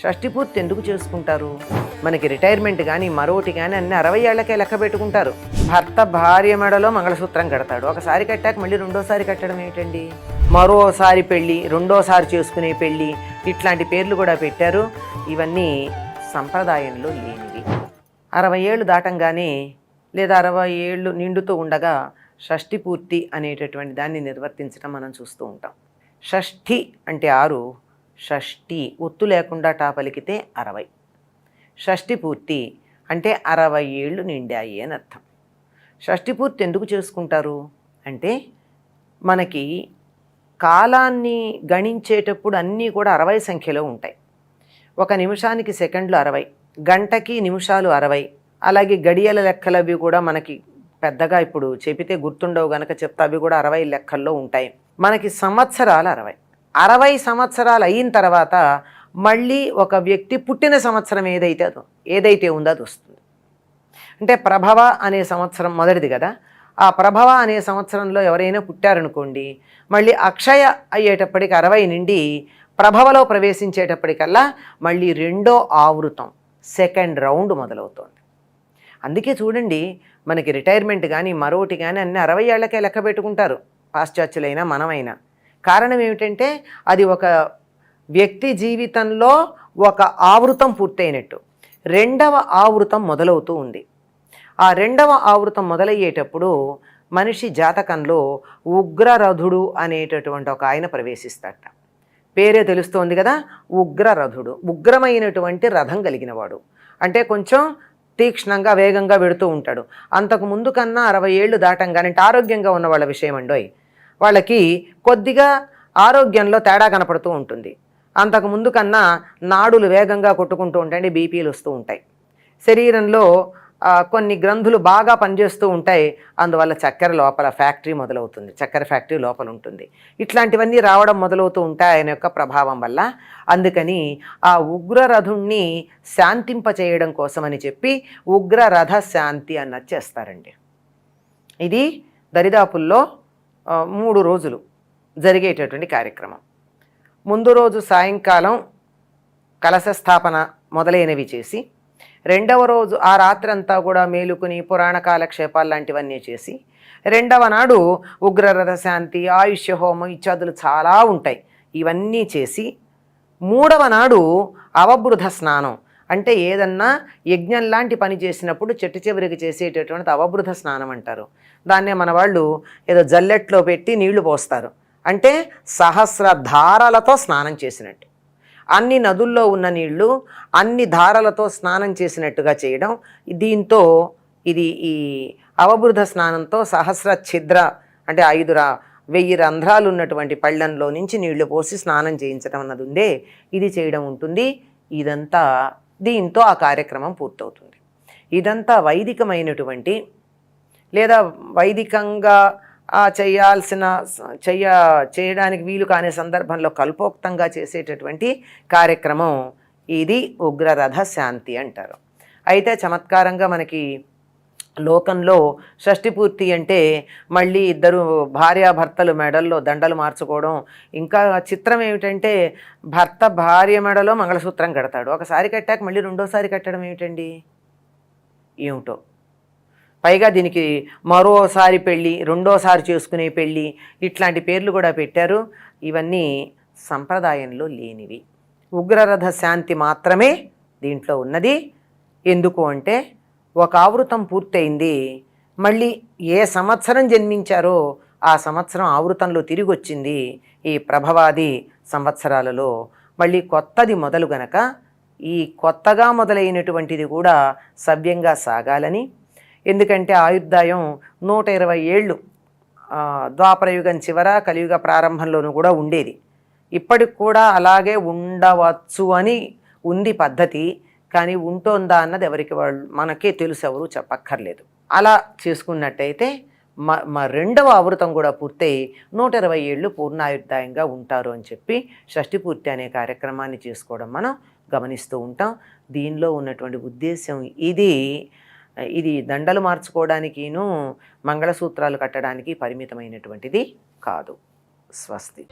షష్ఠి పూర్తి ఎందుకు చేసుకుంటారు? మనకి రిటైర్మెంట్ కానీ మరొకటి కానీ అన్ని 60 ఏళ్లకే లెక్క పెట్టుకుంటారు. భర్త భార్య మెడలో మంగళసూత్రం కడతాడు. ఒకసారి కట్టాక మళ్ళీ రెండోసారి కట్టడం ఏమిటండి? మరోసారి పెళ్ళి, రెండోసారి చేసుకునే పెళ్ళి, ఇట్లాంటి పేర్లు కూడా పెట్టారు. ఇవన్నీ సంప్రదాయంలో లేనివి. 60 ఏళ్ళు దాటంగానే లేదా 60 ఏళ్ళు నిండుతూ ఉండగా షష్ఠి పూర్తి అనేటటువంటి దాన్ని నిర్వర్తించడం మనం చూస్తూ ఉంటాం. షష్ఠి అంటే 6, షష్ఠి ఒత్తు లేకుండా టా పలికితే 60. షష్ఠి పూర్తి అంటే 60 ఏళ్ళు నిండాయి అని అర్థం. షష్ఠి పూర్తి ఎందుకు చేసుకుంటారు అంటే మనకి కాలాన్ని గణించేటప్పుడు అన్నీ కూడా 60 సంఖ్యలో ఉంటాయి. ఒక నిమిషానికి సెకండ్లు 60, గంటకి నిమిషాలు 60, అలాగే గడియల లెక్కలు అవి కూడా మనకి పెద్దగా ఇప్పుడు చెబితే గుర్తుండవు గనక చెప్తా, అవి కూడా 60 లెక్కల్లో ఉంటాయి. మనకి సంవత్సరాలు 60 సంవత్సరాలు అయిన తర్వాత మళ్ళీ ఒక వ్యక్తి పుట్టిన సంవత్సరం ఏదైతే ఉందో అది వస్తుంది. అంటే ప్రభవ అనే సంవత్సరం మొదటిది కదా, ఆ ప్రభవ అనే సంవత్సరంలో ఎవరైనా పుట్టారనుకోండి, మళ్ళీ అక్షయ అయ్యేటప్పటికి 60 నుండి ప్రభవలో ప్రవేశించేటప్పటికల్లా మళ్ళీ రెండో ఆవృతం, సెకండ్ రౌండ్ మొదలవుతుంది. అందుకే చూడండి, మనకి రిటైర్మెంట్ కానీ మరొకటి కానీ అన్ని 60 ఏళ్లకే లెక్క పెట్టుకుంటారు, పాశ్చాత్యులైనా మనమైనా. కారణం ఏమిటంటే అది ఒక వ్యక్తి జీవితంలో ఒక ఆవృతం పూర్తయినట్టు రెండవ ఆవృతం మొదలవుతూ ఉంది. ఆ రెండవ ఆవృతం మొదలయ్యేటప్పుడు మనిషి జాతకంలో ఉగ్రరథుడు అనేటటువంటి ఒక ఆయన ప్రవేశిస్తాడట. పేరే తెలుస్తోంది కదా, ఉగ్రరథుడు. ఉగ్రమైనటువంటి రథం కలిగినవాడు, అంటే కొంచెం తీక్ష్ణంగా వేగంగా వెడుతూ ఉంటాడు. అంతకు ముందు కన్నా 60 ఏళ్ళు దాటంగానే ఆరోగ్యంగా ఉన్న వాళ్ళ విషయం అండోయ్, వాళ్ళకి కొద్దిగా ఆరోగ్యంలో తేడా కనపడుతూ ఉంటుంది. అంతకు ముందు కన్నా నాడులు వేగంగా కొట్టుకుంటూ ఉంటాయి, బీపీలు వస్తూ ఉంటాయి, శరీరంలో కొన్ని గ్రంథులు బాగా పనిచేస్తూ ఉంటాయి. అందువల్ల చక్కెర లోపల ఫ్యాక్టరీ మొదలవుతుంది, చక్కెర ఫ్యాక్టరీ లోపల ఉంటుంది. ఇట్లాంటివన్నీ రావడం మొదలవుతూ ఉంటాయి ఆయన యొక్క ప్రభావం వల్ల. అందుకని ఆ ఉగ్రరథుణ్ణి శాంతింపచేయడం కోసమని చెప్పి ఉగ్రరథ శాంతి అన్నది చేస్తారండి. ఇది దరిదాపుల్లో 3 రోజులు జరిగేటటువంటి కార్యక్రమం. ముందు రోజు సాయంకాలం కలశ స్థాపన మొదలైనవి చేసి, రెండవ రోజు ఆ రాత్రంతా కూడా మేలుకుని పురాణ కాలక్షేపాలు లాంటివన్నీ చేసి, రెండవ నాడు ఉగ్రరథ శాంతి, ఆయుష్య హోమం ఇత్యాదులు చాలా ఉంటాయి, ఇవన్నీ చేసి మూడవ నాడు అవబృధ స్నానం, అంటే ఏదన్నా యజ్ఞం లాంటి పని చేసినప్పుడు చెట్టు చివరికి చేసేటటువంటి అవబృధ స్నానం అంటారు. దాన్నే మన వాళ్ళు ఏదో జల్లెట్లో పెట్టి నీళ్లు పోస్తారు, అంటే సహస్ర ధారలతో స్నానం చేసినట్టు, అన్ని నదుల్లో ఉన్న నీళ్లు అన్ని ధారలతో స్నానం చేసినట్టుగా చేయడం. దీంతో ఈ అవబృధ స్నానంతో సహస్ర ఛిద్ర, అంటే 1000 రంధ్రాలు ఉన్నటువంటి పళ్ళంలో నుంచి నీళ్లు పోసి స్నానం చేయించడం అన్నది ఉందే, ఇది చేయడం ఉంటుంది. ఇదంతా దీంతో ఆ కార్యక్రమం పూర్తవుతుంది. ఇదంతా వైదికమైనటువంటి లేదా వైదికంగా చేయడానికి వీలు కాని సందర్భంలో కల్పోక్తంగా చేసేటటువంటి కార్యక్రమం ఇది ఉగ్రరథ శాంతి అంటారు. అయితే చమత్కారంగా మనకి లోకంలో షష్ఠి పూర్తి అంటే మళ్ళీ ఇద్దరు భార్యాభర్తలు మెడల్లో దండలు మార్చుకోవడం. ఇంకా చిత్రం ఏమిటంటే భర్త భార్య మెడలో మంగళసూత్రం కడతాడు. ఒకసారి కట్టాక మళ్ళీ రెండోసారి కట్టడం ఏమిటండి? ఏమిటో. పైగా దీనికి మరోసారి పెళ్ళి, రెండోసారి చేసుకునే పెళ్ళి, ఇట్లాంటి పేర్లు కూడా పెట్టారు. ఇవన్నీ సంప్రదాయంలో లేనివి. ఉగ్రరథ శాంతి మాత్రమే దీంట్లో ఉన్నది. ఎందుకు అంటే ఒక ఆవృతం పూర్తయింది, మళ్ళీ ఏ సంవత్సరం జన్మించారో ఆ సంవత్సరం ఆవృతంలో తిరిగి వచ్చింది. ఈ ప్రభవాది సంవత్సరాలలో మళ్ళీ కొత్తది మొదలు గనక ఈ కొత్తగా మొదలైనటువంటిది కూడా సవ్యంగా సాగాలని. ఎందుకంటే ఆయుర్దాయం 120 ఏళ్ళు ద్వాపరయుగం చివర కలియుగ ప్రారంభంలోనూ కూడా ఉండేది. ఇప్పటికి కూడా అలాగే ఉండవచ్చు అని ఉంది పద్ధతి. కానీ ఉంటోందా అన్నది మనకే తెలుసు, ఎవరు చెప్పక్కర్లేదు. అలా చేసుకున్నట్టయితే రెండవ ఆవృతం కూడా పూర్తయి 120 ఏళ్ళు పూర్ణాయుర్దాయంగా ఉంటారు అని చెప్పి షష్ఠి పూర్తి అనే కార్యక్రమాన్ని చేసుకోవడం మనం గమనిస్తూ ఉంటాం. దీనిలో ఉన్నటువంటి ఉద్దేశం ఇది దండలు మార్చుకోవడానికిను మంగళసూత్రాలు కట్టడానికి పరిమితమైనటువంటిది కాదు. స్వస్తి.